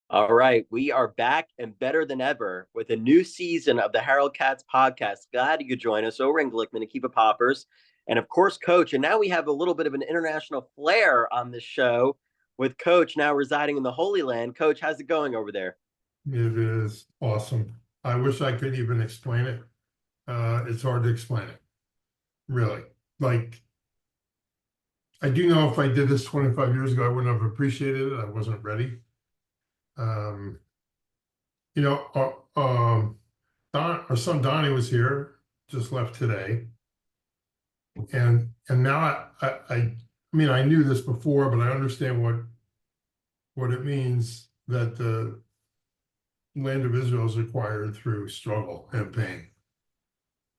All right, we are back and better than ever with a new season of the Harold Katz podcast. Glad you could join us. Oren Glickman, Akiva Poppers, and of course, Coach. And now we have a little bit of an international flair on this show with Coach now residing in the Holy Land. Coach, how's it going over there? It is awesome. I wish I could even explain it. It's hard to explain it, really. Like, I do know if I did this 25 years ago, I wouldn't have appreciated it. I wasn't ready. Um, you know, our son Donnie was here, just left today, and now I mean I knew this before, but I understand what it means that the land of Israel is acquired through struggle and pain,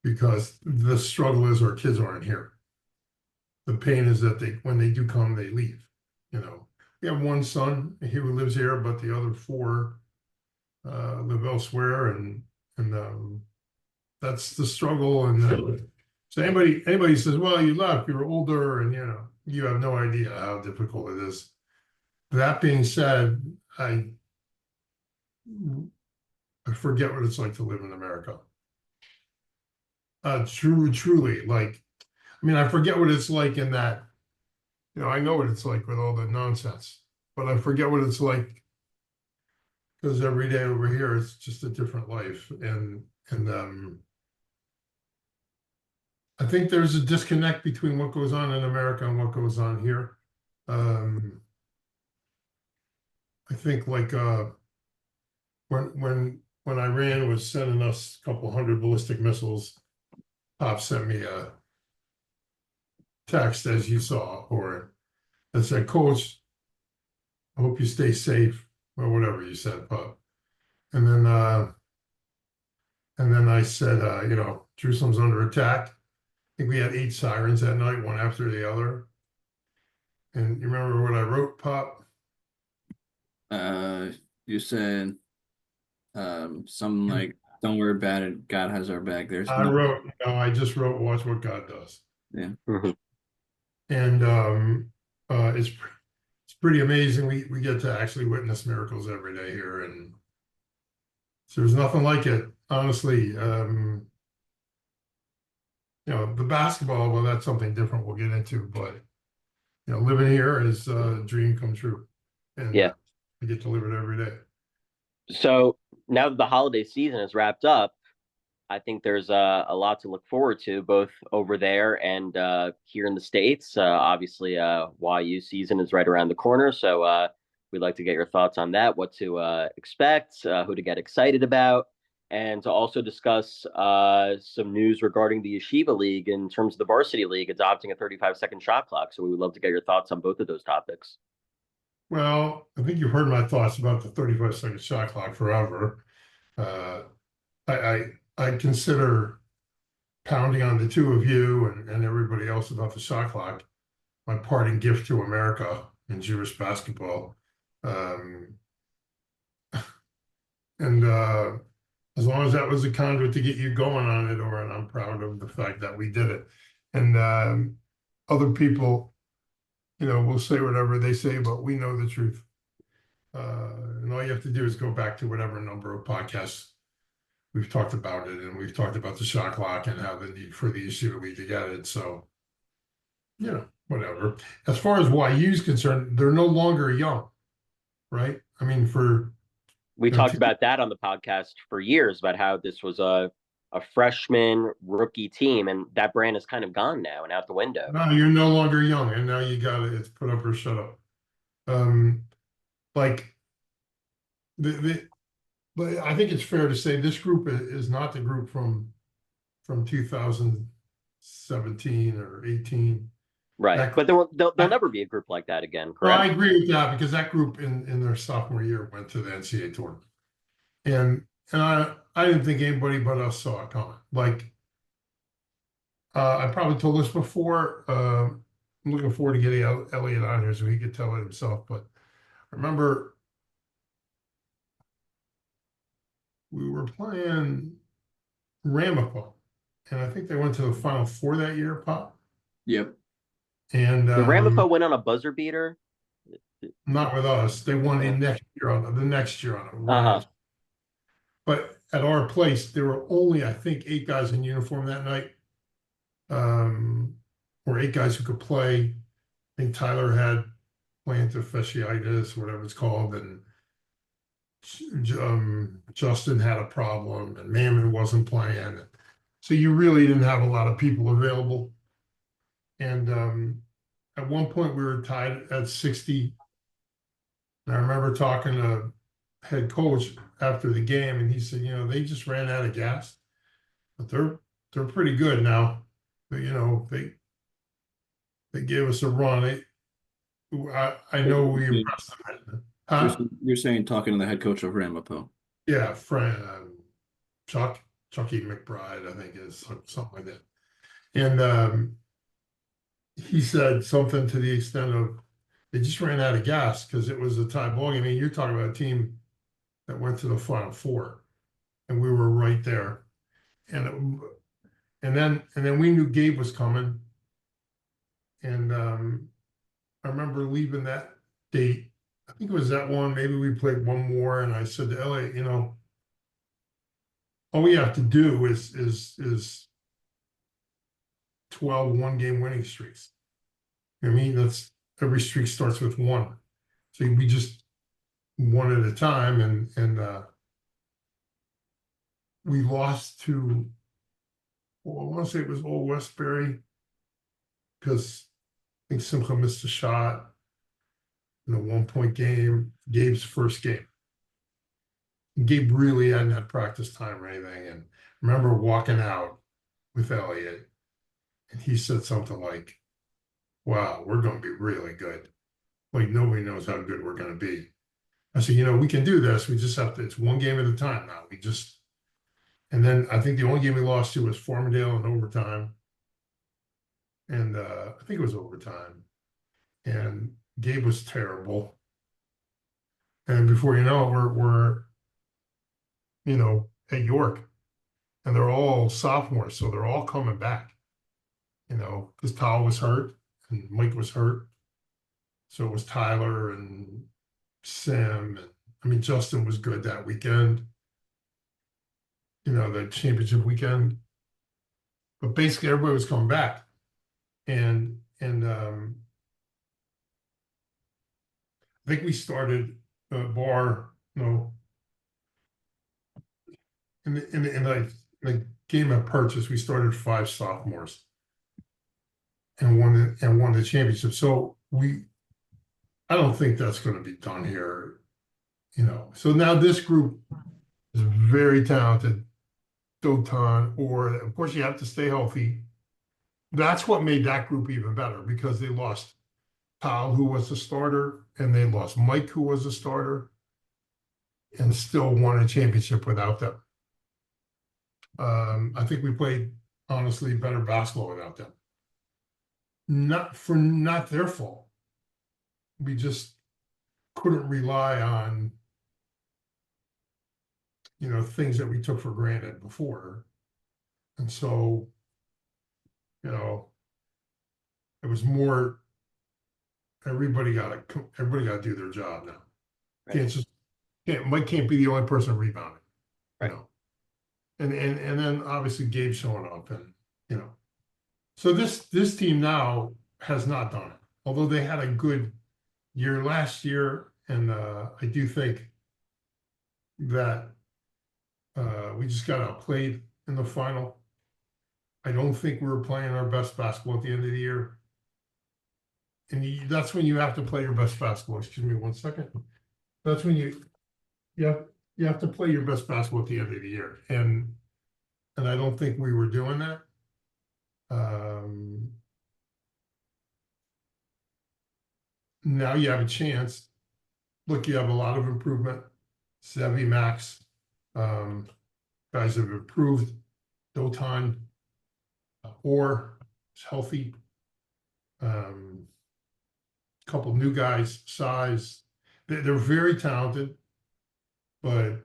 because the struggle is our kids aren't here. The pain is that when they do come, they leave. You know, we have one son who lives here, but the other four live elsewhere, and that's the struggle. And so anybody says, "Well, you left, you were older, and you have no idea how difficult it is." That being said, I forget what it's like to live in America. Truly, like, I mean, I forget what it's like in that, I know what it's like with all the nonsense, but I forget what it's like because every day over here, it's just a different life. And I think there's a disconnect between what goes on in America and what goes on here. I think like when Iran was sending us a couple hundred ballistic missiles, Pop sent me a text, as you saw, or that said, "Coach, I hope you stay safe," or whatever you said, Pop. And then I said, Jerusalem's under attack. I think we had 8 sirens that night, one after the other. And you remember what I wrote, Pop? You said something like, "Don't worry about it. God has our back." I just wrote, "Watch what God does." Yeah. And it's pretty amazing. We get to actually witness miracles every day here, and so there's nothing like it, honestly. The basketball, well, that's something different we'll get into, but living here is a dream come true, and Yeah. I get to live it every day. So now that the holiday season is wrapped up, I think there's a lot to look forward to, both over there and here in the States. Obviously, YU season is right around the corner, so we'd like to get your thoughts on that, what to expect, who to get excited about, and to also discuss some news regarding the Yeshiva League in terms of the Varsity League adopting a 35-second shot clock. So we would love to get your thoughts on both of those topics. Well, I think you've heard my thoughts about the 35-second shot clock forever. I consider pounding on the two of you and everybody else about the shot clock my parting gift to America in Jewish basketball. And as long as that was a conduit to get you going on it, Oren, I'm proud of the fact that we did it. And other people, will say whatever they say, but we know the truth. And all you have to do is go back to whatever number of podcasts we've talked about it, and we've talked about the shot clock and how the need for the Yeshiva League to get it. So, whatever. As far as YU is concerned, they're no longer young, right? I mean, we talked about that on the podcast for years, about how this was a freshman rookie team, and that brand is kind of gone now and out the window. No, you're no longer young, and now you got it's put up or shut up. But I think it's fair to say this group is not the group from 2017 or 18. Right, but there'll never be a group like that again, correct? Well, I agree with that, because that group in their sophomore year went to the NCAA tournament, and I didn't think anybody but us saw it coming. Like, I probably told this before. I'm looking forward to getting Aliyah on here so he could tell it himself. But I remember we were playing Ramapo, and I think they went to the Final Four that year, Pop. Yep. And the Ramapo went on a buzzer beater. Not with us. They won in next year year on the next year on them. Uh-huh. But at our place, there were only, I think, 8 guys in uniform that night. Or 8 guys who could play. I think Tyler had plantar fasciitis, whatever it's called, and Justin had a problem, and Mammon wasn't playing. So you really didn't have a lot of people available. And at one point we were tied at 60. And I remember talking to head coach after the game, and he said, they just ran out of gas, but they're pretty good now. But, they gave us a run. I know we impressed them. Huh? You're saying talking to the head coach of Ramapo. Yeah, Chucky McBride, I think is something like that. And he said something to the extent of they just ran out of gas because it was a tie ball game. I mean, you're talking about a team that went to the Final Four, and we were right there. And then we knew Gabe was coming, and I remember leaving that date. I think it was that one. Maybe we played one more, and I said to Elliot, all we have to do is 12 one-game winning streaks. I mean, that's every streak starts with 1. So we just one at a time, and we lost to, well, I want to say it was Old Westbury, because I think Simcha missed a shot in a 1-point game, Gabe's first game. Gabe really hadn't had practice time or anything. And I remember walking out with Elliot, and he said something like, wow, we're going to be really good. Like, nobody knows how good we're going to be. I said, we can do this. We just have to, it's one game at a time now. And then I think the only game we lost to was Farmingdale in overtime. And I think it was overtime. And Gabe was terrible. And before you know it, we're at York. And they're all sophomores, so they're all coming back. Because Tal was hurt and Mike was hurt. So it was Tyler and Sim. And Justin was good that weekend. The championship weekend. But basically everybody was coming back. And I think we started bar, in the game of purchase, we started 5 sophomores and won the championship. So I don't think that's going to be done here, So now this group is very talented. Dotan, or of course you have to stay healthy. That's what made that group even better, because they lost Tal, who was a starter, and they lost Mike, who was a starter, and still won a championship without them. I think we played, honestly, better basketball without them. Not their fault. We just couldn't rely on, things that we took for granted before. And so, it was more, everybody got to do their job now. Right. Mike can't be the only person rebounding. Right. And then obviously Gabe showing up, and so this team now has not done it, although they had a good year last year, and I do think that we just got outplayed in the final. I don't think we were playing our best basketball at the end of the year. And that's when you have to play your best basketball. Excuse me 1 second. That's when you have to play your best basketball at the end of the year. And I don't think we were doing that. Now you have a chance. Look, you have a lot of improvement. Sevi, Max, guys have improved. Dotan, Orr is healthy. Couple new guys, size. They're very talented, but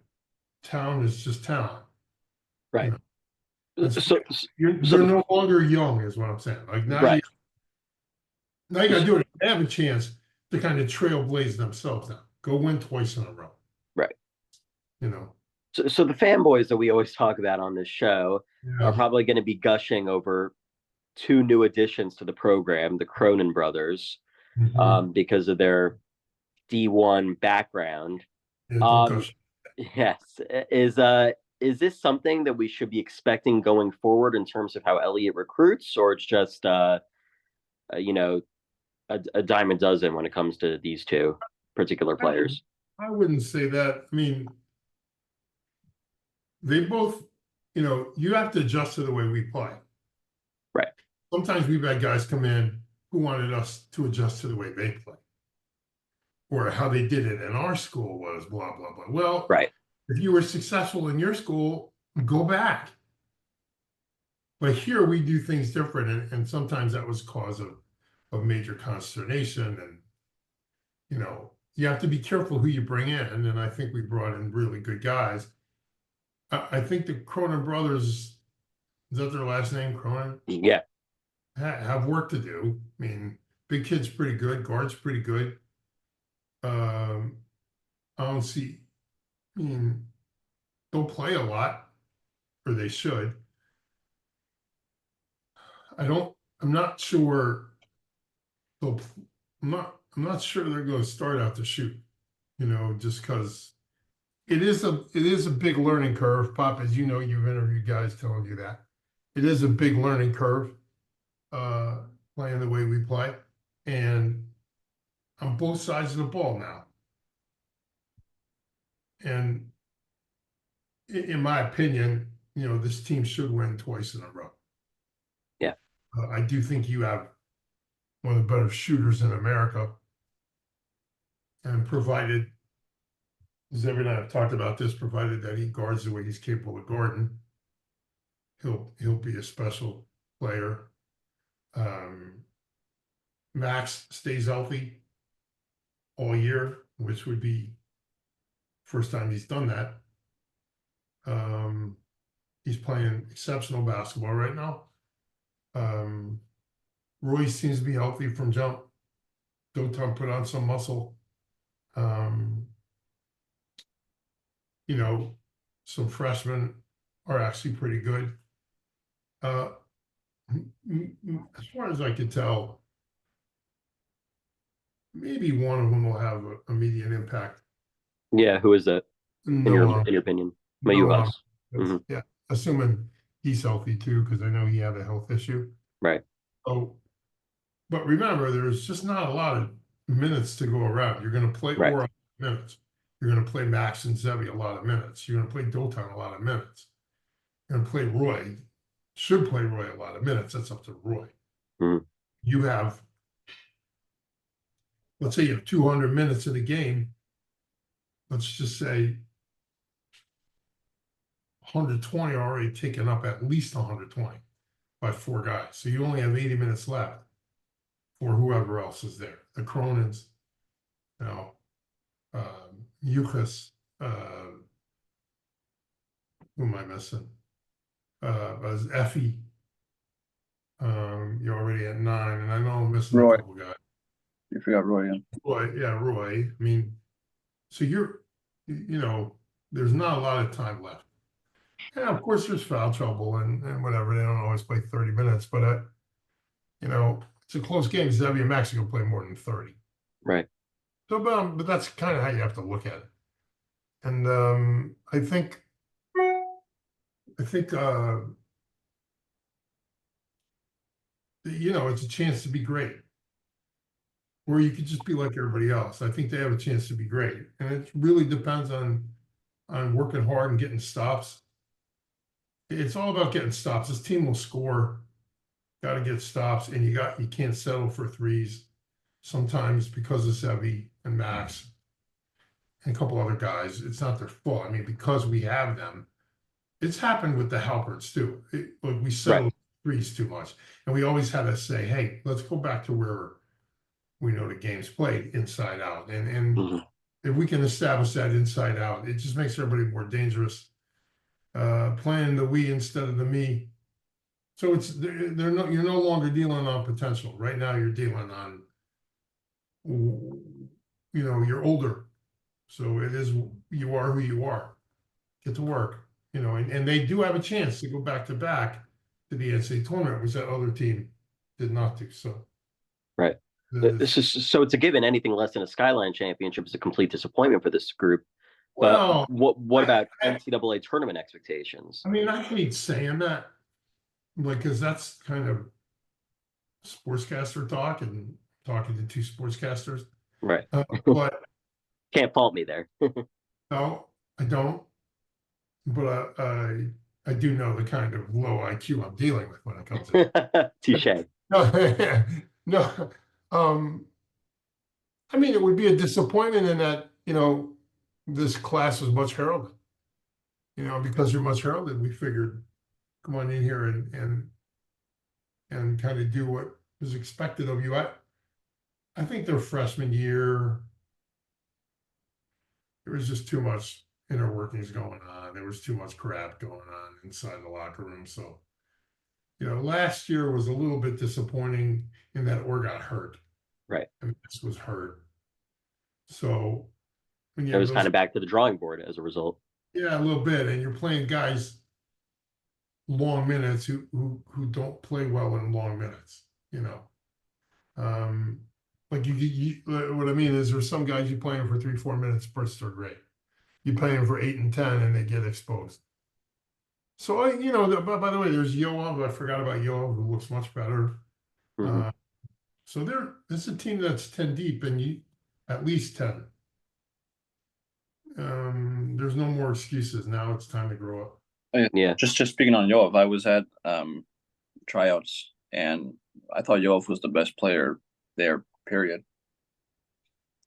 talent is just talent. Right. They're no longer young, is what I'm saying. Like now, now you got to do it. They have a chance to kind of trailblaze themselves now. Go win twice in a row. Right. You know. So the fanboys that we always talk about on this show are Yeah. probably going to be gushing over two new additions to the program, the Cronin brothers, Mhm. because of their D1 background. Yeah, don't Um, gush. yes, is this something that we should be expecting going forward in terms of how Elliott recruits, or it's just you know, a dime a dozen when it comes to these two particular players? I wouldn't say that. I mean, they both, you have to adjust to the way we play. Right. Sometimes we've had guys come in who wanted us to adjust to the way they play, or how they did it in our school was blah, blah, blah. Well, Right. if you were successful in your school, go back. But here we do things different, and sometimes that was cause of major consternation. And you have to be careful who you bring in. And I think we brought in really good guys. I think the Cronin brothers, is that their last name, Cronin? Yeah. Have work to do. I mean, big kid's pretty good, guard's pretty good. I don't see. I mean, they'll play a lot, or they should. I'm not sure. They'll. I'm not sure they're going to start out to shoot. Just because it is a big learning curve. Pop, as you know, you've interviewed guys telling you that it is a big learning curve. Playing the way we play, and on both sides of the ball now. And in my opinion, this team should win twice in a row. Yeah. I do think you have one of the better shooters in America. And provided, Zeb and I have talked about this, provided that he guards the way he's capable of guarding, he'll be a special player. Max stays healthy all year, which would be first time he's done that. He's playing exceptional basketball right now. Roy seems to be healthy from jump. Dotan put on some muscle. Some freshmen are actually pretty good. As far as I can tell, maybe one of them will have a immediate impact. Yeah. Who is that in your opinion? Mayuhas. Yeah, assuming he's healthy too, because I know he had a health issue. Right. Oh, but remember, there's just not a lot of minutes to go around. You're going to play Right. Aura minutes. You're going to play Max and Zebi a lot of minutes. You're going to play Dotan a lot of minutes. You're going to play Roy. Should play Roy a lot of minutes. That's up to Roy. Mhm. You have, let's say you have 200 minutes in a game. Let's just say 120 are already taken up, at least 120 by 4 guys. So you only have 80 minutes left for whoever else is there. The Cronins, Yukas, who am I missing? As Effie, you're already at 9, and I know I'm missing Roy. a couple guys. You forgot Roy. Yeah, Roy. I mean, so there's not a lot of time left. And of course, there's foul trouble and whatever. They don't always play 30 minutes, but it's a close game. Zebi and Max are going to play more than 30. Right. So, but that's kind of how you have to look at it. And I think it's a chance to be great, or you could just be like everybody else. I think they have a chance to be great, and it really depends on working hard and getting stops. It's all about getting stops. This team will score. Got to get stops, and you can't settle for threes. Sometimes because of Zebi and Max and a couple other guys, it's not their fault. I mean, because we have them, it's happened with the Halperts too. We settle threes too much, and we always had to say, "Hey, let's go back to where we know the game's played, inside out." And if we can establish that inside out, it just makes everybody more dangerous. Playing the we instead of the me. So you're no longer dealing on potential. Right now, you're dealing on, you're older. So it is, you are who you are. Get to work, and they do have a chance to go back to the NCAA tournament, which that other team did not do. So Right. that This is, is so it's a given. Anything less than a Skyline championship is a complete disappointment for this group. But well, what about NCAA tournament expectations? I mean, I hate saying that, like, because that's kind of sportscaster talk and talking to two sportscasters. Right. But Can't fault me there. no, I don't. But I do know the kind of low IQ I'm dealing with when it comes to Touche. no, no. I mean, it would be a disappointment in that, this class was much heralded. Because you're much heralded, we figured come on in here and kind of do what was expected of you. I think their freshman year, there was just too much inner workings going on. There was too much crap going on inside the locker room. So, last year was a little bit disappointing in that Orr got hurt. Right. And this was hurt. So when you It have was those, kind of back to the drawing board as a result. yeah, a little bit, and you're playing guys long minutes who don't play well in long minutes, like what I mean is there's some guys you play them for 3-4 minutes bursts are great. You play them for 8 and 10 and they get exposed. So by the way, there's Yoav. I forgot about Yoav, who looks much better. Mhm. So it's a team that's 10 deep and you at least 10. There's no more excuses. Now it's time to grow up. Yeah. Just speaking on Yoav, I was at tryouts and I thought Yoav was the best player there, period.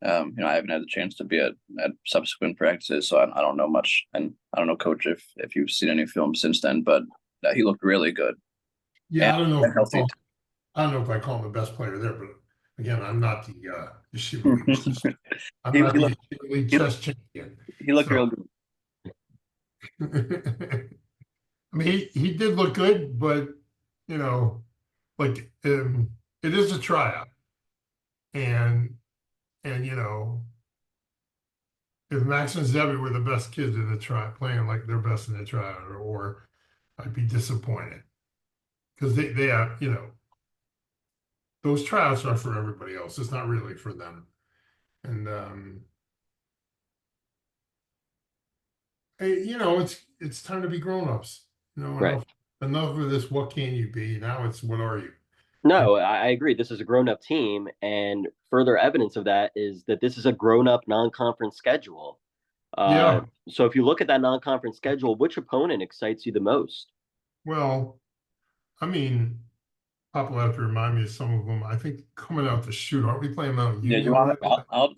I haven't had the chance to be at subsequent practices, so I don't know much, and I don't know, Coach, if you've seen any film since then, but he looked really good. Yeah, I don't know. Healthy. I don't know if I call him the best player there, but again, I'm not the Yeshiva League. I'm not the Yeshiva League chess champion. He looked real good. I mean, he did look good, but like it is a tryout, and if Max and Zebby were the best kids in the tryout, playing like their best in the tryout, or I'd be disappointed because they have those tryouts are for everybody else. It's not really for them, and it's time to be grown-ups. Right. Enough of this. What can you be? Now it's what are you? No, I agree. This is a grown-up team, and further evidence of that is that this is a grown-up non-conference schedule. Yeah. So if you look at that non-conference schedule, which opponent excites you the most? Well, I mean, Papa will have to remind me of some of them. I think coming out to shoot, aren't we playing Mount Yeah, Union? you want?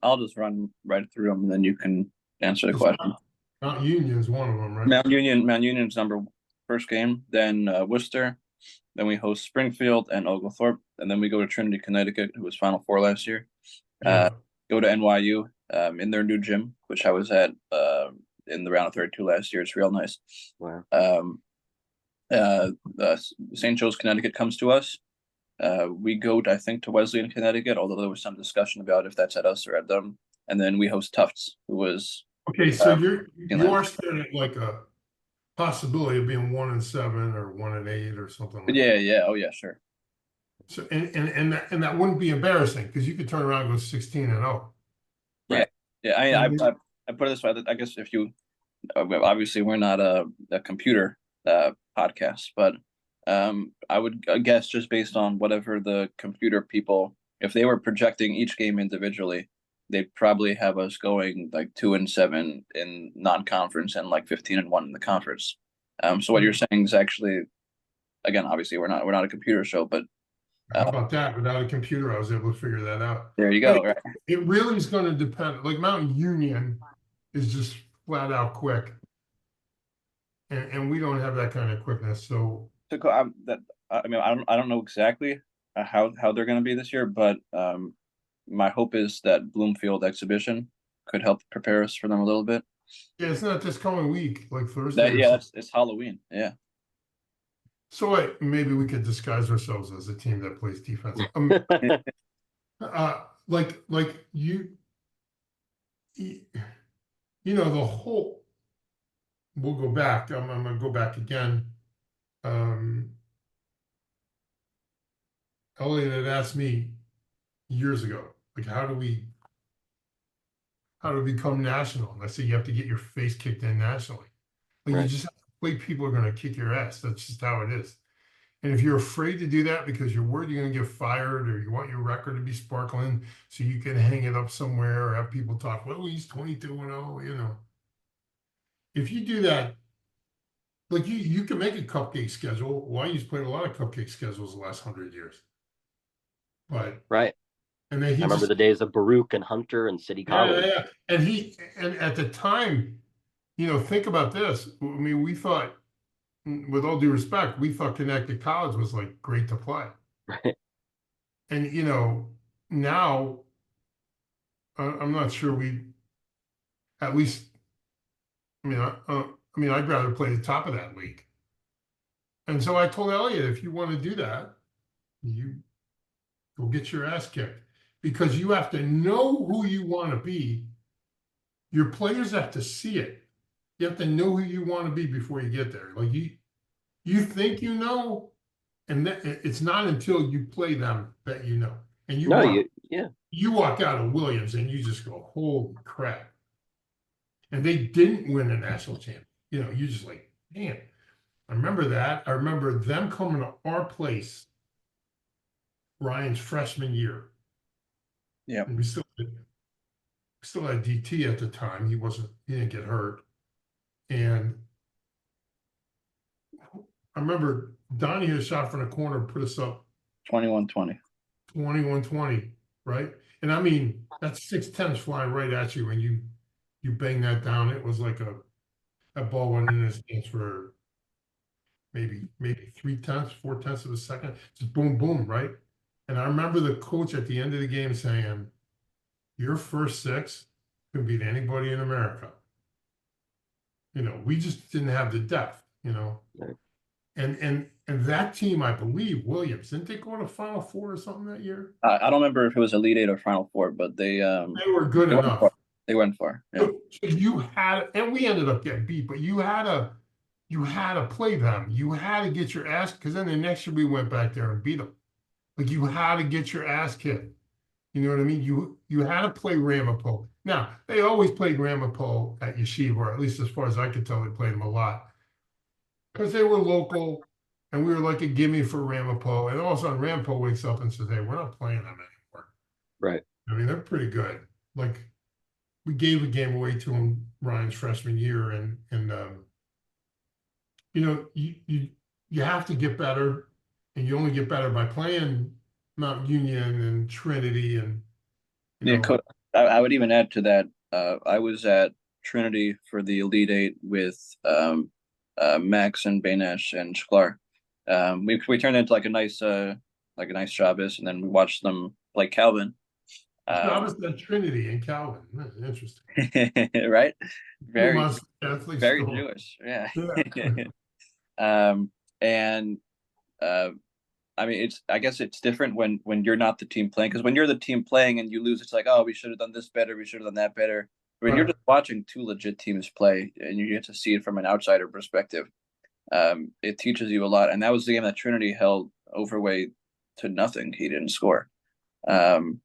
I'll just run right through them, and then you can answer the question. Mount Union's one of them, right? Mount Union's first game, then Worcester, then we host Springfield and Oglethorpe, and then we go to Trinity, Connecticut, who was Final Four last year. Yeah. Go to NYU in their new gym, which I was at in the round of 32 last year. It's real nice. Wow. St. Joe's, Connecticut comes to us. We go, I think, to Wesleyan, Connecticut, although there was some discussion about if that's at us or at them. And then we host Tufts, who was Okay, so you are staring at like a possibility of being 1-7 or 1-8 or something like that. Yeah. Oh yeah, sure. So and that wouldn't be embarrassing because you could turn around and go 16-0. Right. Yeah, I put it this way. I guess if you obviously we're not a computer podcast, but I would guess just based on whatever the computer people, if they were projecting each game individually, they'd probably have us going like 2-7 in non-conference and like 15-1 in the conference. So what you're saying is actually, again, obviously we're not a computer show, but How about that? Without a computer, I was able to figure that out. there you go. Right. It really is going to depend. Like Mount Union is just flat out quick, and we don't have that kind of quickness. So I don't know exactly how they're going to be this year, but my hope is that Bloomfield exhibition could help prepare us for them a little bit. yeah, it's not this coming week, like Thursday. It's Halloween. Yeah. So wait, maybe we could disguise ourselves as a team that plays defense. Like you, the whole, we'll go back. I'm going to go back again. Elliot had asked me years ago, like, how do we become national? And I said, you have to get your face kicked in nationally. Like, you Right. just have to play, people are going to kick your ass. That's just how it is. And if you're afraid to do that because you're worried you're going to get fired, or you want your record to be sparkling so you can hang it up somewhere or have people talk, well, he's 22-0, If you do that, like, you can make a cupcake schedule. Why's played a lot of cupcake schedules the last 100 years. But Right. and then I remember the days of Baruch and Hunter and City College. yeah. And at the time, think about this. I mean, we thought, with all due respect, we thought Connecticut College was like great to play. Right. And now I'm not sure at least. I'd rather play the top of that league. And so I told Elliot, if you want to do that, you go get your ass kicked, because you have to know who you want to be. Your players have to see it. You have to know who you want to be before you get there. Like, you think and it's not until you play them that you know. And you walk out of Williams and you just go, holy crap. And they didn't win a national champion. You just like, man, I remember that. I remember them coming to our place Ryan's freshman year. Yeah. And we still had DT at the time. He didn't get hurt. And I remember Donnie had a shot from the corner, put us up 21-20. 21-20, right? And I mean, that's 6'10" flying right at you, and you bang that down. It was like that ball went in his hands for maybe 3/10, 4/10 of a second. Just boom, boom, right? And I remember the coach at the end of the game saying, your first six can beat anybody in America. We just didn't have the depth, Right. And that team, I believe, Williams, didn't they go to Final Four or something that year? I don't remember if it was Elite Eight or Final Four, but they were good went enough. far. They went far. Yeah. So you had, and we ended up getting beat, but you had to play them. You had to get your ass, because then the next year we went back there and beat them. Like, you had to get your ass kicked. You know what I mean? You had to play Ramapo. Now, they always played Ramapo at Yeshiva, or at least as far as I could tell, they played them a lot. Because they were local, and we were like a gimme for Ramapo. And all of a sudden, Ramapo wakes up and says, hey, we're not playing them anymore. Right. I mean, they're pretty good. Like, we gave a game away to him Ryan's freshman year, and you have to get better, and you only get better by playing Mount Union and Trinity, and I would even add to that. I was at Trinity for the Elite Eight with Max and Banesh and Shklar. We turned into like a nice Shabbos, and then we watched them play Calvin. Shabbos at Trinity and Calvin. Interesting, right? Very very Jewish. Yeah. Yeah. I mean, I guess it's different when you're not the team playing, because when you're the team playing and you lose, it's like, oh, we should have done this better, we should have done that better. When you're just watching two legit teams play and you get to see it from an outsider perspective, it teaches you a lot. And that was the game that Trinity held Overweight to nothing. He didn't score. And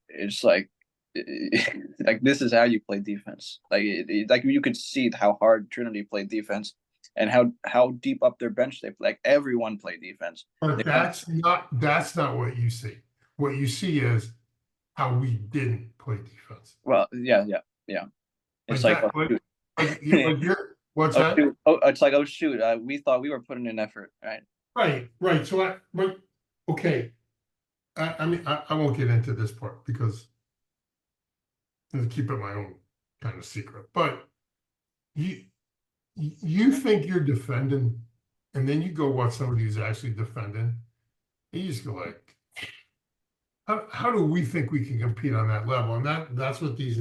it's like this is how you play defense. Like you could see how hard Trinity played defense, and how deep up their bench they play. Like, everyone played defense. But that's not what you see. What you see is how we didn't play defense. Well, yeah. It's like what's that? It's like, oh shoot, we thought we were putting in effort, right? Right. So okay. I mean, I won't get into this part because I'm keep it my own kind of secret. But you think you're defending, and then you go watch somebody who's actually defending, and you just go like, how do we think we can compete on that level? And that's what these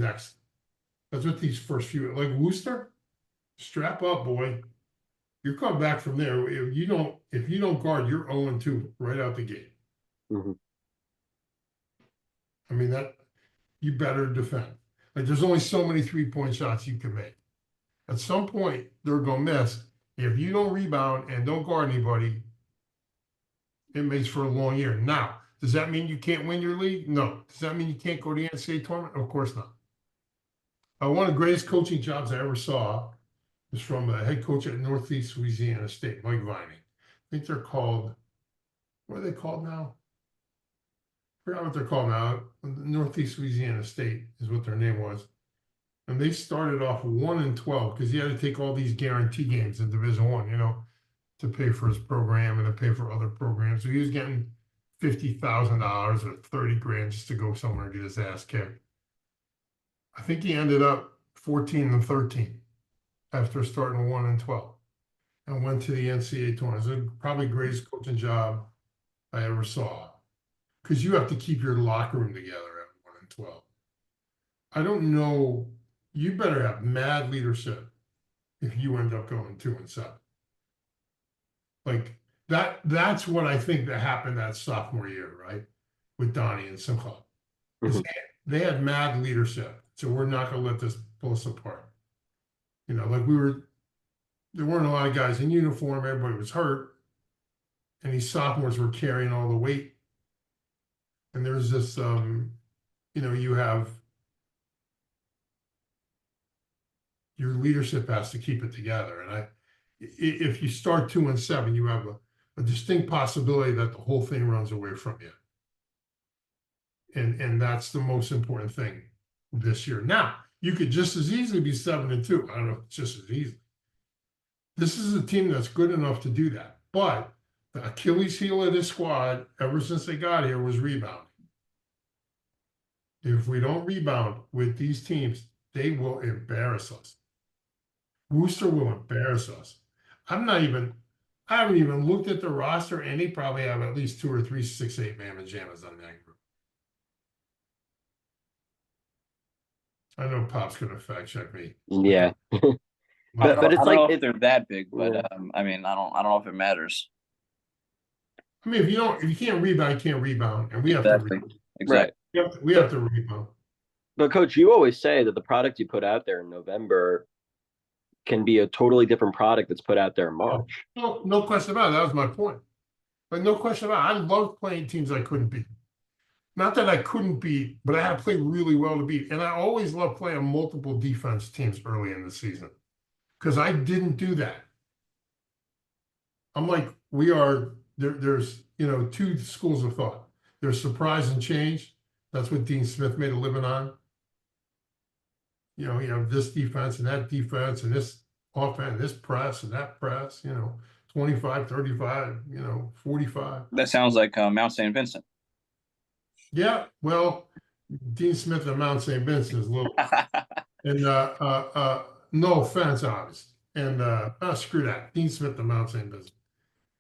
first few, like Worcester, strap up, boy. You're coming back from there. If you don't guard, you're 0-2 right out the gate. Mm-hmm. I mean, that you better defend. Like there's only so many 3-point shots you can make. At some point, they're gonna miss. If you don't rebound and don't guard anybody, it makes for a long year. Now, does that mean you can't win your league? No. Does that mean you can't go to the NCAA tournament? Of course not. One of the greatest coaching jobs I ever saw is from a head coach at Northeast Louisiana State, Mike Vining. I think they're called, what are they called now? I forgot what they're called now. Northeast Louisiana State is what their name was. And they started off 1-12 because he had to take all these guarantee games in Division I, you know, to pay for his program and to pay for other programs. So he was getting $50,000 or 30 grand just to go somewhere and get his ass kicked. I think he ended up 14-13 after starting 1-12 and went to the NCAA tournament. It was probably the greatest coaching job I ever saw because you have to keep your locker room together at 1-12. I don't know. You better have mad leadership if you end up going 2-7. Like that's what I think that happened that sophomore year, right? With Donnie and Simcha. Mhm. They had mad leadership. So we're not gonna let this pull us apart. You know, like there weren't a lot of guys in uniform, everybody was hurt. And these sophomores were carrying all the weight. And there's this you know, you have your leadership has to keep it together. And if you start 2-7, you have a distinct possibility that the whole thing runs away from you. And that's the most important thing this year. Now, you could just as easily be 7-2. I don't know if it's just as easy. This is a team that's good enough to do that. But the Achilles heel of this squad, ever since they got here, was rebounding. If we don't rebound with these teams, they will embarrass us. Worcester will embarrass us. I haven't even looked at the roster, and they probably have at least 2 or 3 6'8" mamma jammas on that group. I know Pop's gonna fact check me. Yeah. But But it's I don't like know if they're that big, but Yeah. I mean, I don't know if it matters. I mean, if you can't rebound, you can't rebound, and we have to Exactly. rebound. Exactly. We have to rebound. But coach, you always say that the product you put out there in November can be a totally different product that's put out there in March. No question about it. That was my point. But no question about it. I loved playing teams I couldn't beat. Not that I couldn't beat, but I had to play really well to beat. And I always loved playing multiple defense teams early in the season because I didn't do that. I'm like, there's, you know, 2 schools of thought. There's surprise and change. That's what Dean Smith made a living on. You know, you have this defense and that defense and this offense, this press and that press, you know, 25, 35, you know, 45. That sounds like Mount St. Vincent. Yeah, well, Dean Smith and Mount St. Vincent is a little, and no offense, obviously. And screw that. Dean Smith and Mount St. Vincent.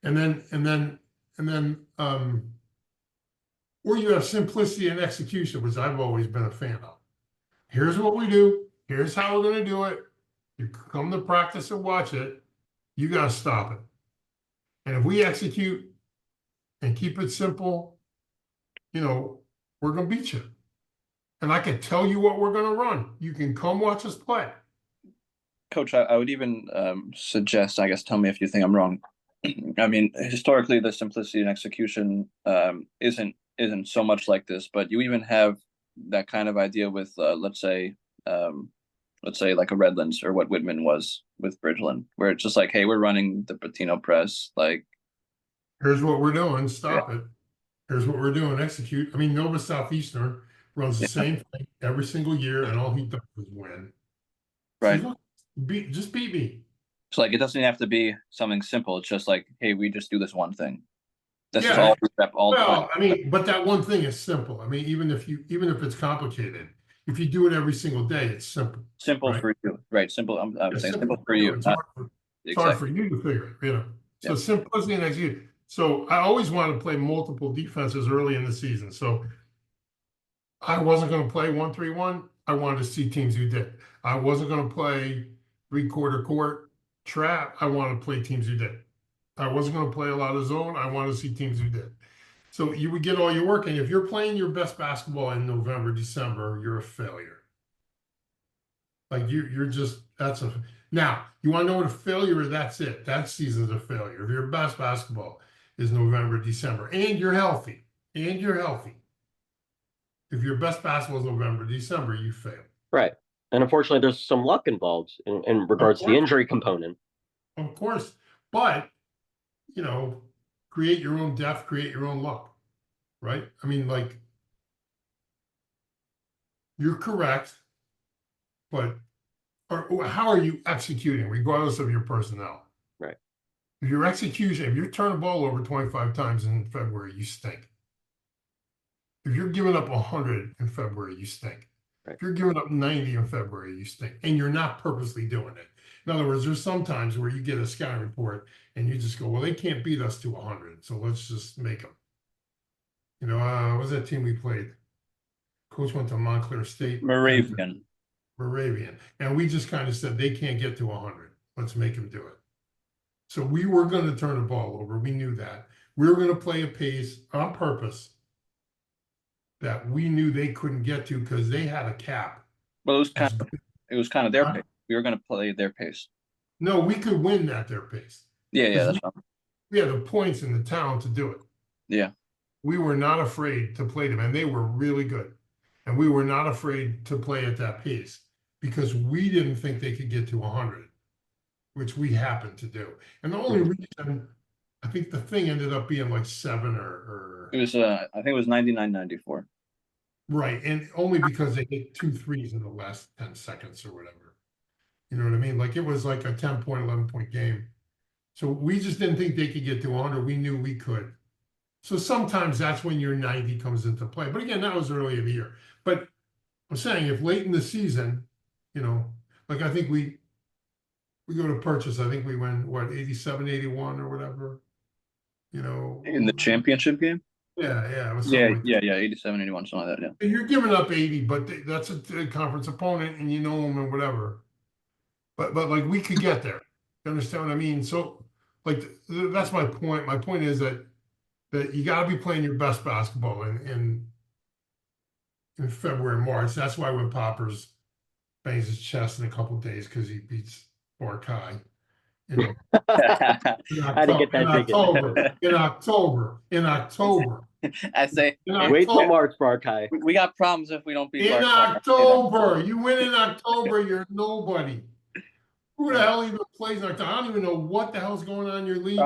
And then or you have simplicity and execution, which I've always been a fan of. Here's what we do. Here's how we're going to do it. You come to practice and watch it. You got to stop it. And if we execute and keep it simple, you know, we're going to beat you. And I can tell you what we're going to run. You can come watch us play. Coach, I would even suggest, I guess, tell me if you think I'm wrong. I mean, historically, the simplicity and execution isn't so much like this, but you even have that kind of idea with, let's say like a Redlands or what Whitman was with Bridgeland, where it's just like, hey, we're running the Patino press. Like, here's what we're doing. Stop it. Here's what we're doing. Execute. I mean, Nova Southeastern runs the same thing every single year, and all he does is win. right. So, just beat me. So like, it doesn't have to be something simple. It's just like, hey, we just do this one thing. This is Yeah. all we rep all the time. Well, I mean, but that one thing is simple. I mean, even if it's complicated, if you do it every single day, it's simple. Simple right? for you, right? Simple. I'm It's saying simple for you. It's not- hard for you to figure it, you know. So Yep. simplicity and execution. So I always wanted to play multiple defenses early in the season. So I wasn't going to play 1-3-1. I wanted to see teams who did. I wasn't going to play 3-quarter court trap. I wanted to play teams who did. I wasn't going to play a lot of zone. I wanted to see teams who did. So you would get all your work. And if you're playing your best basketball in November, December, you're a failure. Like you're just, now, you want to know what a failure is? That's it. That season's a failure. If your best basketball is November, December, and you're healthy, if your best basketball is November, December, you fail. Right. And unfortunately, there's some luck involved in regards to the injury component. Of course. But, create your own depth, create your own luck. Right? I mean, like, you're correct, but how are you executing, regardless of your personnel? Right. If you're turning the ball over 25 times in February, you stink. If you're giving up 100 in February, you stink. Right. If you're giving up 90 in February, you stink. And you're not purposely doing it. In other words, there's some times where you get a scouting report and you just go, well, they can't beat us to 100, so let's just make them. What was that team we played? Coach went to Montclair State. Moravian. And we just kind of said, they can't get to 100. Let's make them do it. So we were going to turn the ball over. We knew that. We were going to play a pace on purpose that we knew they couldn't get to because they had a cap. Well, it was kind of their pace. We were going to play their pace. No, we could win at their pace. Yeah, that's fine. We had the points and the talent to do it. Yeah. We were not afraid to play them, and they were really good. And we were not afraid to play at that pace because we didn't think they could get to 100, which we happened to do. And the only reason, I think the thing ended up being like 7 or It was I think it was 99-94. right, and only because they hit 2 threes in the last 10 seconds or whatever. You know what I mean? Like it was like a 10-point, 11-point game. So we just didn't think they could get to 100. We knew we could. So sometimes that's when your 90 comes into play. But again, that was early in the year. But I'm saying if late in the season, like I think we go to purchase, I think we win, 87, 81 or whatever, In the championship game? Yeah. It was Yeah, like 87, 81, something like that, yeah. You're giving up 80, but that's a conference opponent and you know them and whatever. But like we could get there. You understand what I mean? So like that's my point. My point is that you got to be playing your best basketball in February, March. That's why when Poppers bangs his chest in a couple of days because he beats Barkai. Had to get that in October. I say, wait till March, Barkai. We got problems if we don't beat In Barkai. October, you win in October, you're nobody. Who the hell even plays in October? I don't even know what the hell's going on in your league.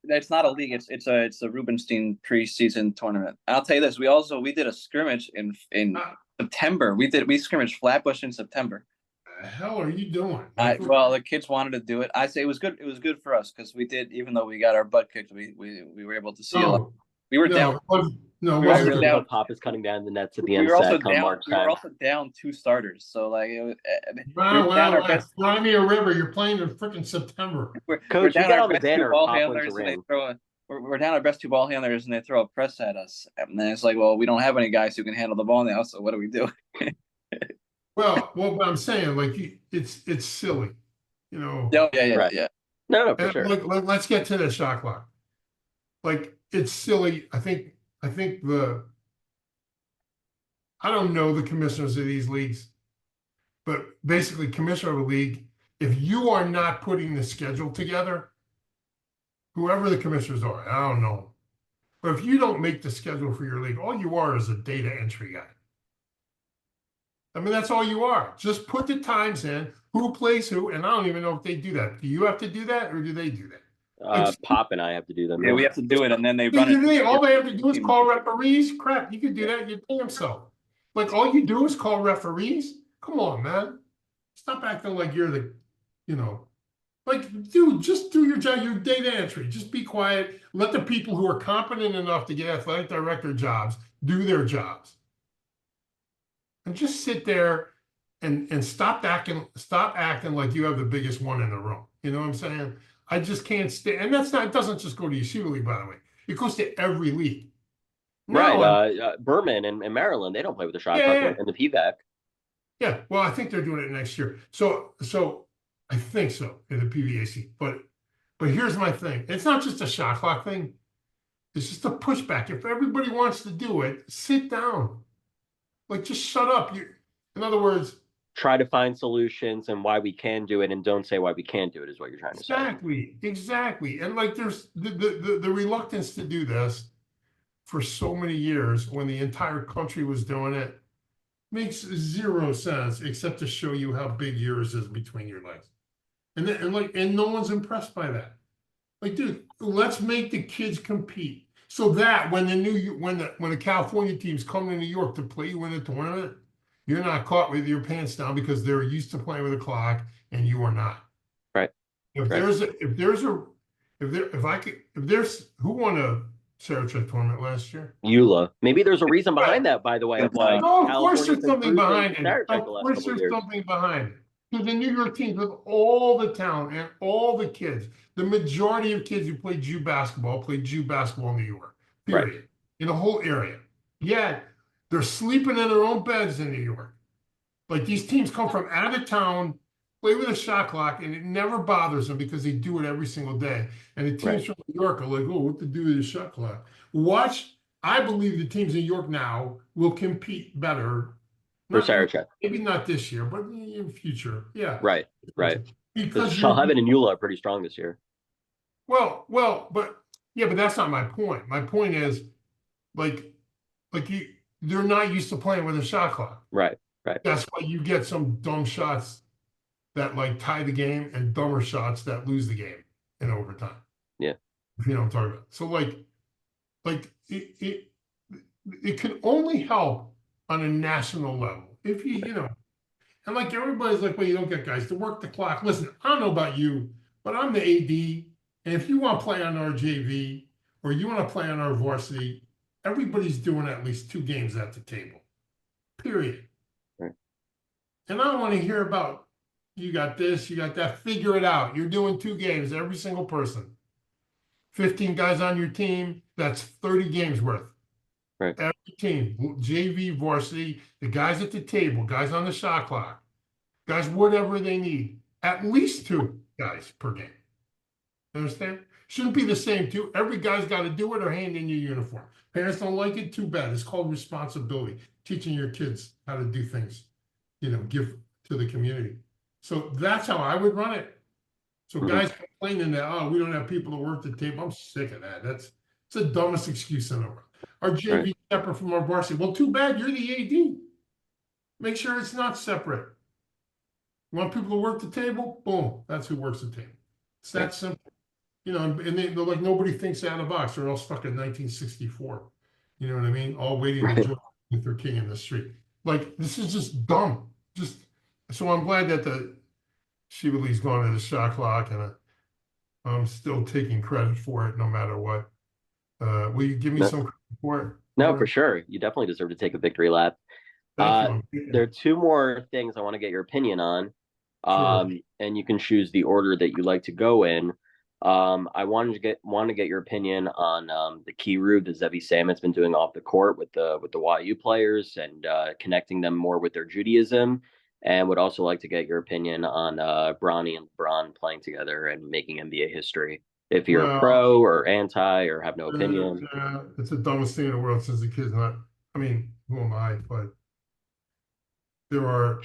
It's not a league. It's a Rubenstein preseason tournament. I'll tell you this: we did a scrimmage in September. We scrimmaged Flatbush in September. The hell are you doing? Well, the kids wanted to do it. I say it was good. It was good for us because we did, even though we got our butt kicked, we were able to see a lot. We were down. No, I really hope Pop is cutting down the nets at the end. We were also down 2 starters, so like we were down our best. Fly me a river. You're playing in freaking September. Coach, we're down our best 2 ball handlers. We're down our best 2 ball handlers, and they throw a press at us. And then it's like, well, we don't have any guys who can handle the ball now. So what do we do? Well, what I'm saying, like, it's silly, Yeah. No, for sure. Let's get to the shot clock. Like, it's silly. I think I don't know the commissioners of these leagues, but basically, commissioner of a league, if you are not putting the schedule together, whoever the commissioners are, I don't know, but if you don't make the schedule for your league, all you are is a data entry guy. I mean, that's all you are. Just put the times in, who plays who, and I don't even know if they do that. Do you have to do that, or do they do that? Pop and I have to do them. Yeah, we have to do it, and then they run it. All they have to do is call referees. Crap, you can do that your damn self. Like, all you do is call referees. Come on, man. Stop acting like you're the, like, dude, just do your job, your data entry. Just be quiet. Let the people who are competent enough to get athletic director jobs do their jobs. And just sit there and stop acting like you have the biggest one in the room. You know what I'm saying? I just can't stand, and it doesn't just go to Yeshiva League, by the way. It goes to every league. Right. Berman and Maryland, they don't play with the shot clock in the PVAC. Yeah. Well, I think they're doing it next year. So I think so in the PVAC. But here's my thing. It's not just a shot clock thing. It's just a pushback. If everybody wants to do it, sit down. Like, just shut up. In other words, try to find solutions and why we can do it, and don't say why we can't do it, is what you're trying to say. Exactly. And like there's the reluctance to do this for so many years when the entire country was doing it makes zero sense except to show you how big yours is between your legs. And no one's impressed by that. Like, dude, let's make the kids compete so that when the California teams come to New York to play you in a tournament, you're not caught with your pants down because they're used to playing with a clock and you are not. Right. If there's who won a Sarachek tournament last year? EULA. Maybe there's a reason behind that, by the way. Of why No, of course California's there's something improved behind in it. Sarachek Of the last course couple of there's years. something behind it. Because the New York teams with all the talent and all the kids, the majority of kids who played Jew basketball in New York. Period. Right. In the whole area. Yet they're sleeping in their own beds in New York. Like these teams come from out of town, play with a shot clock, and it never bothers them because they do it every single day. And the teams Right. from New York are like, oh, what to do with the shot clock? I believe the teams in New York now will compete better. For Sarachek. Maybe not this year, but in future. Yeah. Right. Because Shalheven and EULA are pretty strong this year. but that's not my point. My point is they're not used to playing with a shot clock. Right. That's why you get some dumb shots that like tie the game and dumber shots that lose the game in overtime. Yeah. If you know what I'm talking about. So it can only help on a national level if you know, and like everybody's like, well, you don't get guys to work the clock. Listen, I don't know about you, but I'm the AD, and if you want to play on our JV or you want to play on our varsity, everybody's doing at least 2 games at the table. Period. Right. And I don't want to hear about you got this, you got that. Figure it out. You're doing 2 games, every single person. 15 guys on your team, that's 30 games worth. Right. Every team, JV, varsity, the guys at the table, guys on the shot clock, guys, whatever they need. At least 2 guys per game. Understand? Shouldn't be the same 2. Every guy's got to do it or hand in your uniform. Parents don't like it, too bad. It's called responsibility. Teaching your kids how to do things, give to the community. So that's how I would run it. So guys complaining that, oh, we don't have people to work the table. I'm sick of that. It's the dumbest excuse in the world. Our JV separate from our varsity. Well, too bad you're the AD. Make sure it's not separate. You want people to work the table? Boom. That's who works the table. It's that simple. And they're like, nobody thinks out of the box. They're all stuck in 1964. You know what I mean? All waiting to join Luther King in the street. Like, this is just dumb. So I'm glad that the Yeshiva League's gone to the shot clock, and I'm still taking credit for it no matter what. Will you give me some credit for it? No, for sure. You definitely deserve to take a victory lap. Thank you. There are 2 more things I want to get your opinion on. Sure. And you can choose the order that you like to go in. I wanted to get your opinion on the Kiru that Zevi Salmon's been doing off the court with the YU players and connecting them more with their Judaism, and would also like to get your opinion on Bronny and LeBron playing together and making NBA history. If you're pro or anti or have no opinion. It's the dumbest thing in the world since the kid's not. I mean, who am I? But there are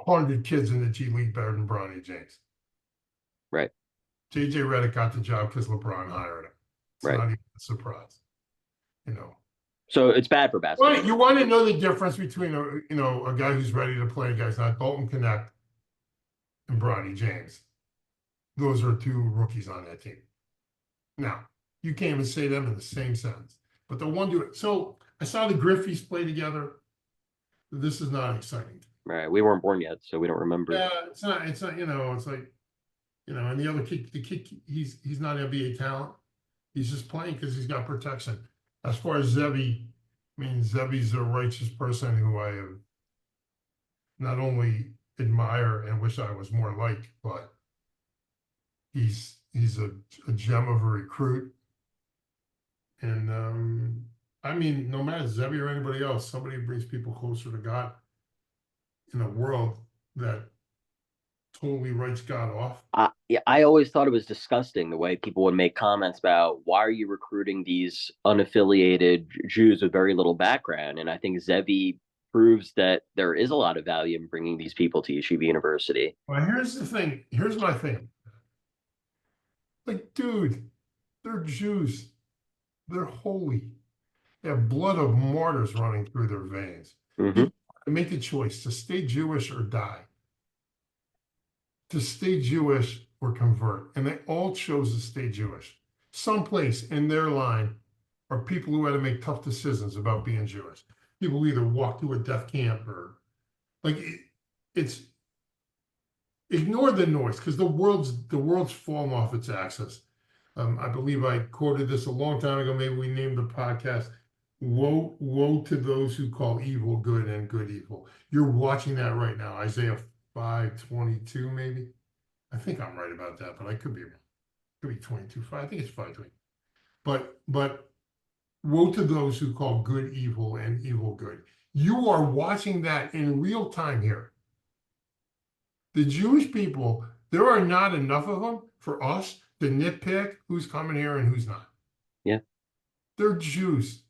100 kids in the G League better than Bronny James. Right. JJ Redick got the job because LeBron hired him. It's not even a surprise. So it's bad for basketball. Well, you want to know the difference between a guy who's ready to play, a guy's not. Dalton Connect and Bronny James. Those are 2 rookies on that team. Now, you can't even say them in the same sentence. But the one dude. So I saw the Griffeys play together. This is not exciting. Right. We weren't born yet, so we don't remember. Yeah, it's not. It's like, and the other kid, he's not NBA talent. He's just playing because he's got protection. As far as Zevi, Zevi's a righteous person who I have not only admire and wish I was more like, but he's a gem of a recruit. And no matter Zevi or anybody else, somebody brings people closer to God in a world that totally writes God off. I always thought it was disgusting the way people would make comments about why are you recruiting these unaffiliated Jews with very little background. And I think Zevi proves that there is a lot of value in bringing these people to Yeshiva University. Well, here's the thing. Here's my thing. Like, dude, they're Jews. They're holy. They have blood of martyrs running through their veins. Hmm. You make the choice to stay Jewish or die, to stay Jewish or convert. And they all chose to stay Jewish. Someplace in their line are people who had to make tough decisions about being Jewish. People who either walked through a death camp or like it's ignore the noise because the world's fallen off its axis. I believe I quoted this a long time ago. Maybe we named the podcast "Woe to those who call evil good and good evil." You're watching that right now. Isaiah 5:22, maybe. I think I'm right about that, but I could be wrong. It could be 22:5. I think it's 5:20. But woe to those who call good evil and evil good. You are watching that in real time here. The Jewish people, there are not enough of them for us to nitpick who's coming here and who's not. Yeah. They're Jews.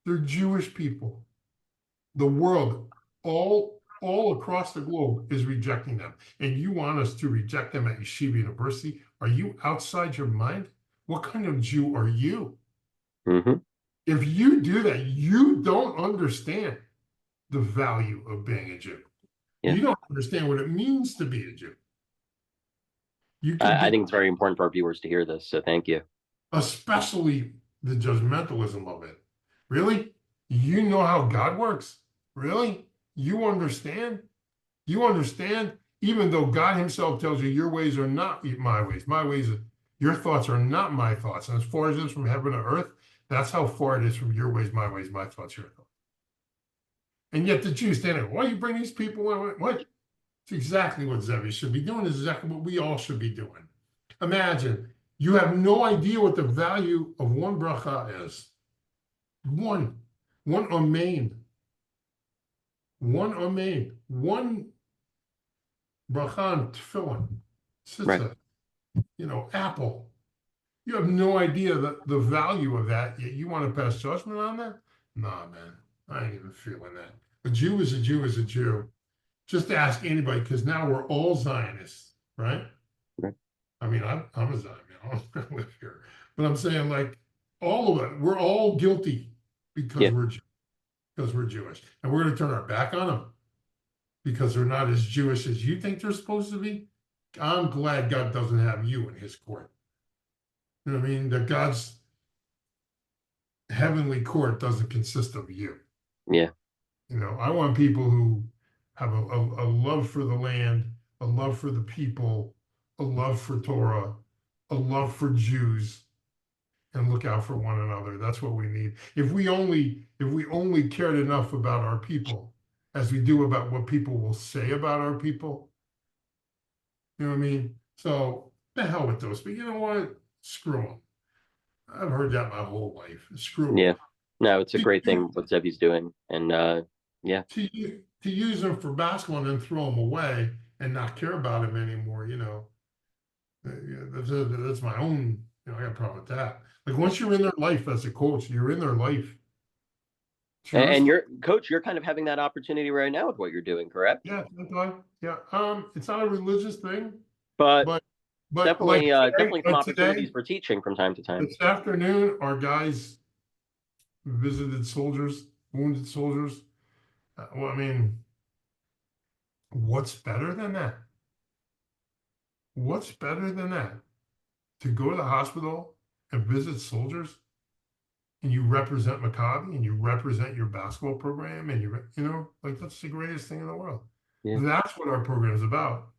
They're Jewish people. The world, all across the globe is rejecting them. And you want us to reject them at Yeshiva University? Are you outside your mind? What kind of Jew are you? Hmm. If you do that, you don't understand the value of being a Jew. Yeah. You don't understand what it means to be a Jew. I think it's very important for our viewers to hear this, so thank you. Especially the judgmentalism of it. Really? You know how God works? Really? You understand? You understand? Even though God himself tells you your ways are not my ways, your thoughts are not my thoughts. And as far as it is from heaven to earth, that's how far it is from your ways, my thoughts, your thoughts. And yet the Jews stand there, why you bring these people in? What? It's exactly what Zevi should be doing. It's exactly what we all should be doing. Imagine, you have no idea what the value of one bracha is. One amen. One amen. One bracha on tefillin. Right. Apple. You have no idea the value of that, yet you want to pass judgment on that? Nah, man. I ain't even feeling that. A Jew is a Jew is a Jew. Just ask anybody, because now we're all Zionists, right? Right. I mean, I'm a Zion, I don't live here. But I'm saying, like, all of it, we're all guilty because we're Jewish. And we're going to turn our back on them because they're not as Jewish as you think they're supposed to be. I'm glad God doesn't have you in his court. You know what I mean? That God's heavenly court doesn't consist of you. Yeah. I want people who have a love for the land, a love for the people, a love for Torah, a love for Jews, and look out for one another. That's what we need. If we only cared enough about our people as we do about what people will say about our people, you know what I mean? So the hell with those. But you know what? Screw them. I've heard that my whole life. Screw them. Yeah. No, it's a great thing what Zevi's doing. And yeah. To use them for basketball and then throw them away and not care about them anymore, that's my own, I got a problem with that. Like once you're in their life as a coach, you're in their life. And you're coach, you're kind of having that opportunity right now with what you're doing, correct? Yeah, yeah. It's not a religious thing, but definitely like definitely some opportunities today, for teaching from time to time. This afternoon, our guys visited soldiers, wounded soldiers. Well, I mean, what's better than that? What's better than that? To go to the hospital and visit soldiers, and you represent Maccabi, and you represent your basketball program, and that's the greatest thing in the world. Yeah. That's what our program is about.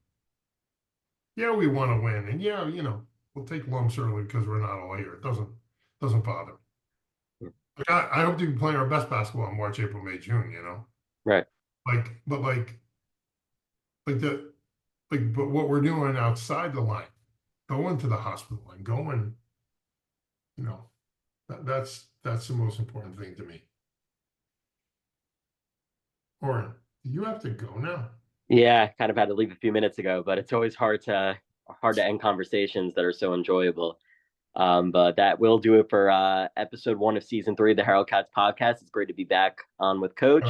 Yeah, we want to win, and yeah, we'll take lumps early because we're not all here. It doesn't bother me. Yeah. I hope to be playing our best basketball in March, April, May, June. Right. But what we're doing outside the line, going to the hospital and going, that's the most important thing to me. Oren, do you have to go now? Yeah, I kind of had to leave a few minutes ago, but it's always hard to end conversations that are so enjoyable. But that will do it for episode 1 of season 3 of the Harold Katz podcast. It's great to be back on with Coach.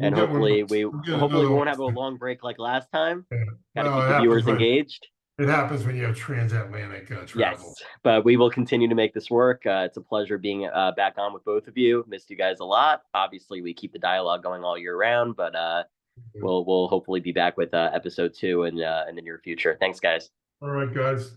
and We'll get one- hopefully we'll get hopefully we another won't have a one. long break like last time. Yeah. Got to Well, keep it the happens viewers when- engaged. It happens when you have transatlantic travel. Yes, but we will continue to make this work. It's a pleasure being back on with both of you. Missed you guys a lot. Obviously, we keep the dialogue going all year round, but we'll hopefully be back with episode 2 in the near future. Thanks, guys. All right, guys.